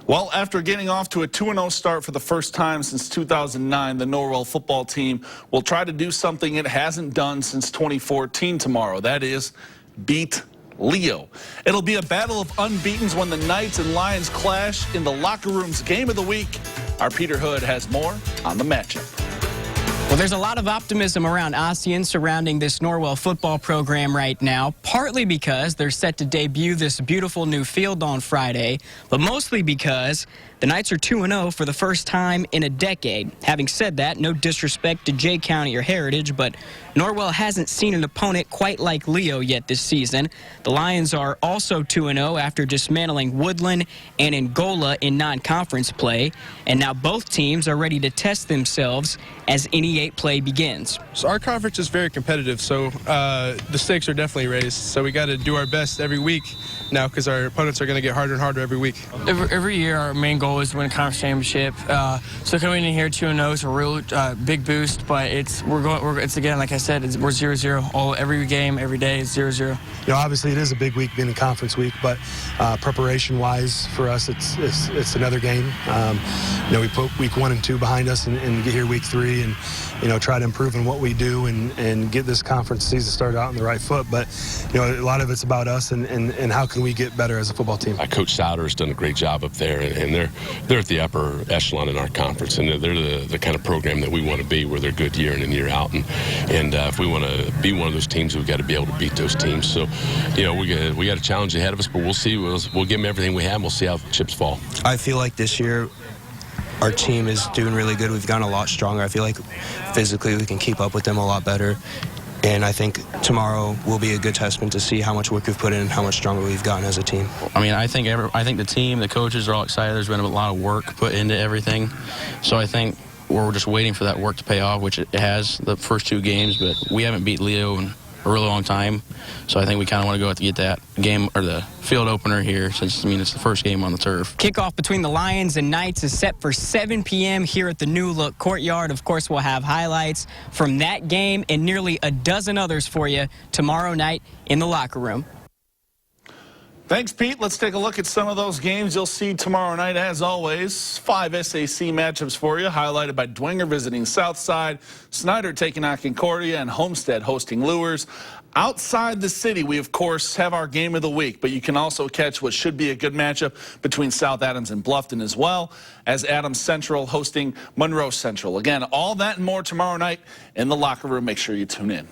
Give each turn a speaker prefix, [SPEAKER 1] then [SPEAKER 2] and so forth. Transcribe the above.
[SPEAKER 1] Well, after getting off to a 2-0 start for the first time since 2009, the Norwell football team will try to do something it hasn't done since 2014 tomorrow. That is, beat Leo. It'll be a battle of unbeatens when the Knights and Lions clash in the locker room's game of the week. Our Peter Hood has more on the matchup.
[SPEAKER 2] Well, there's a lot of optimism around Ossian surrounding this Norwell football program right now, partly because they're set to debut this beautiful new field on Friday, but mostly because the Knights are 2-0 for the first time in a decade. Having said that, no disrespect to Jay County or Heritage, but Norwell hasn't seen an opponent quite like Leo yet this season. The Lions are also 2-0 after dismantling Woodland and Angola in non-conference play, and now both teams are ready to test themselves as NE8 play begins.
[SPEAKER 3] So our conference is very competitive, so the stakes are definitely raised. So we got to do our best every week now because our opponents are going to get harder and harder every week.
[SPEAKER 4] Every year our main goal is to win a conference championship. So coming in here 2-0 is a real big boost, but it's again, like I said, we're 0-0 every game, every day is 0-0.
[SPEAKER 5] You know, obviously it is a big week being a conference week, but preparation-wise for us, it's another game. You know, we put week 1 and 2 behind us and get here week 3 and, you know, try to improve in what we do and get this conference season started out on the right foot. But, you know, a lot of it's about us and how can we get better as a football team.
[SPEAKER 6] Coach Souter has done a great job up there, and they're at the upper echelon in our conference, and they're the kind of program that we want to be, where they're good year in and year out. And if we want to be one of those teams, we've got to be able to beat those teams. So, you know, we got a challenge ahead of us, but we'll see. We'll give them everything we have, and we'll see how the chips fall.
[SPEAKER 7] I feel like this year our team is doing really good. We've gotten a lot stronger. I feel like physically we can keep up with them a lot better. And I think tomorrow will be a good testament to see how much work we've put in and how much stronger we've gotten as a team.
[SPEAKER 8] I mean, I think the team, the coaches are all excited. There's been a lot of work put into everything. So I think we're just waiting for that work to pay off, which it has the first 2 games. But we haven't beat Leo in a really long time. So I think we kind of want to go out to get that game or the field opener here, since, I mean, it's the first game on the turf.
[SPEAKER 2] Kickoff between the Lions and Knights is set for 7 p.m. here at the New Look Courtyard. Of course, we'll have highlights from that game and nearly a dozen others for you tomorrow night in the locker room.
[SPEAKER 1] Thanks, Pete. Let's take a look at some of those games you'll see tomorrow night. As always, 5 SAC matchups for you, highlighted by Dwenger visiting Southside, Snyder taking on Concordia, and Homestead hosting Lures. Outside the city, we, of course, have our game of the week, but you can also catch what should be a good matchup between South Adams and Bluffton, as well as Adams Central hosting Monroe Central. Again, all that and more tomorrow night in the locker room. Make sure you tune in.